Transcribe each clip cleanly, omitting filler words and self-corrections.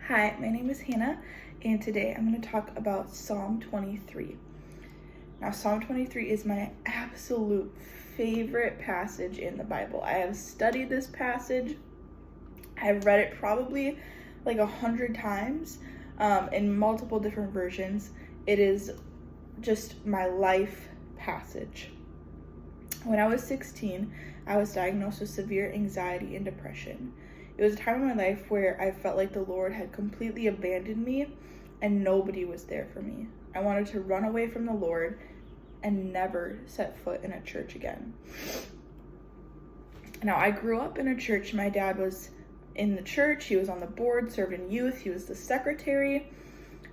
Hi, my name is Hannah, and today I'm going to talk about Psalm 23. Now, Psalm 23 is my absolute favorite passage in the Bible. I have studied this passage. I've read it probably like 100 times in multiple different versions. It is just my life passage. When I was 16, I was diagnosed with severe anxiety and depression. It was a time in my life where I felt like the Lord had completely abandoned me and nobody was there for me. I wanted to run away from the Lord and never set foot in a church again. Now, I grew up in a church. My dad was in the church. He was on the board, served in youth. He was the secretary.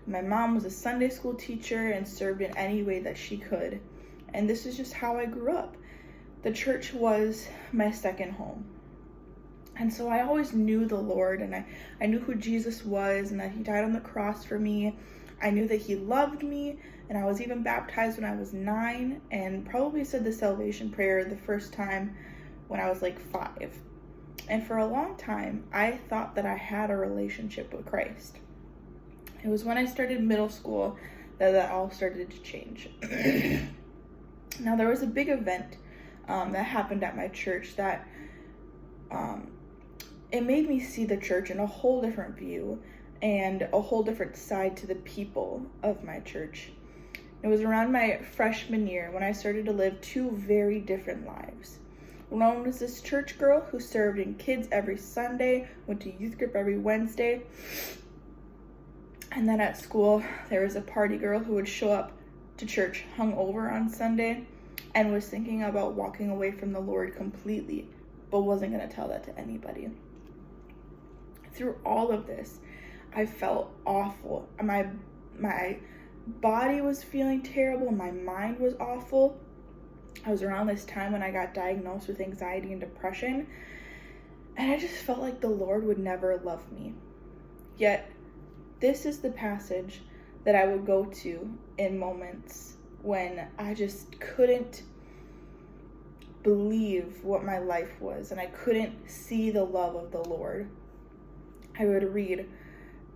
My mom was a Sunday school teacher and served in any way that she could. And this is just how I grew up. The church was my second home. And so I always knew the Lord, and I knew who Jesus was and that he died on the cross for me. I knew that he loved me, and I was even baptized when I was 9 and probably said the salvation prayer the first time when I was like 5. And for a long time, I thought that I had a relationship with Christ. It was when I started middle school that all started to change. Now, there was a big event that happened at my church that it made me see the church in a whole different view and a whole different side to the people of my church. It was around my freshman year when I started to live two very different lives. One was this church girl who served in kids every Sunday, went to youth group every Wednesday. And then at school, there was a party girl who would show up to church hungover on Sunday and was thinking about walking away from the Lord completely, but wasn't going to tell that to anybody. Through all of this, I felt awful. My body was feeling terrible. My mind was awful. I was around this time when I got diagnosed with anxiety and depression, and I just felt like the Lord would never love me. Yet, this is the passage that I would go to in moments when I just couldn't believe what my life was, and I couldn't see the love of the Lord. I would read,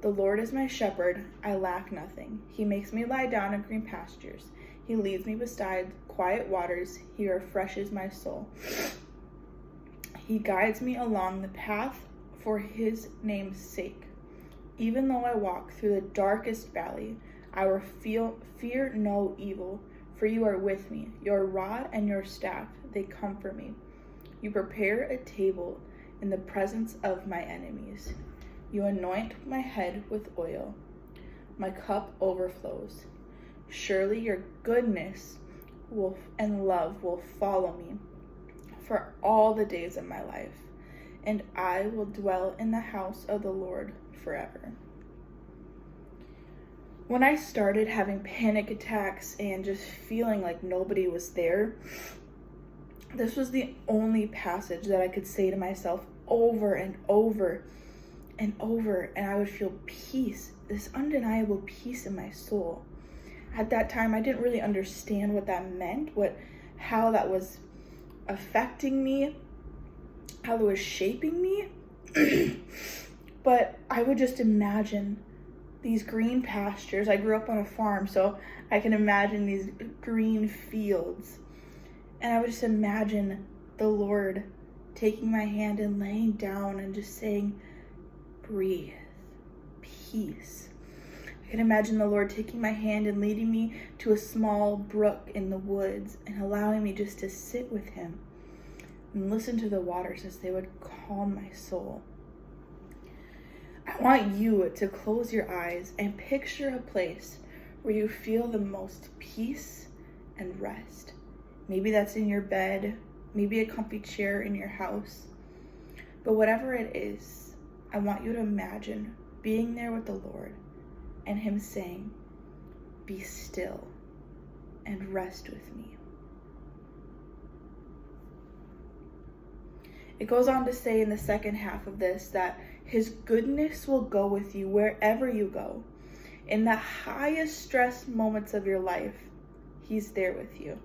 "The Lord is my shepherd, I lack nothing. He makes me lie down in green pastures. He leads me beside quiet waters. He refreshes my soul. He guides me along the path for his name's sake. Even though I walk through the darkest valley, I will fear no evil, for you are with me. Your rod and your staff, they comfort me. You prepare a table in the presence of my enemies. You anoint my head with oil. My cup overflows. Surely your goodness and love will follow me for all the days of my life, and I will dwell in the house of the Lord forever." When I started having panic attacks and just feeling like nobody was there, this was the only passage that I could say to myself over and over and over, and I would feel peace, this undeniable peace in my soul. At that time, I didn't really understand what that meant, how that was affecting me, how it was shaping me. But I would just imagine these green pastures. I grew up on a farm, so I can imagine these green fields. And I would just imagine the Lord taking my hand and laying down and just saying, "Breathe, peace." I can imagine the Lord taking my hand and leading me to a small brook in the woods and allowing me just to sit with him and listen to the waters as they would calm my soul. I want you to close your eyes and picture a place where you feel the most peace and rest. Maybe that's in your bed, maybe a comfy chair in your house. But whatever it is, I want you to imagine being there with the Lord and him saying, "Be still and rest with me." It goes on to say in the second half of this that his goodness will go with you wherever you go. In the highest stress moments of your life, he's there with you.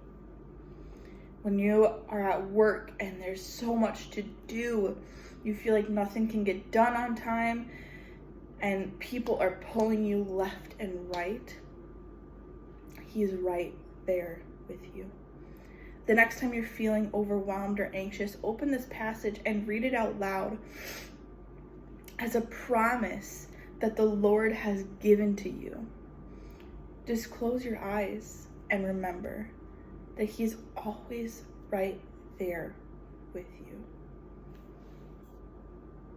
When you are at work and there's so much to do, you feel like nothing can get done on time, and people are pulling you left and right, He's right there with you. The next time you're feeling overwhelmed or anxious, open this passage and read it out loud as a promise that the Lord has given to you. Just close your eyes and remember that He's always right there with you.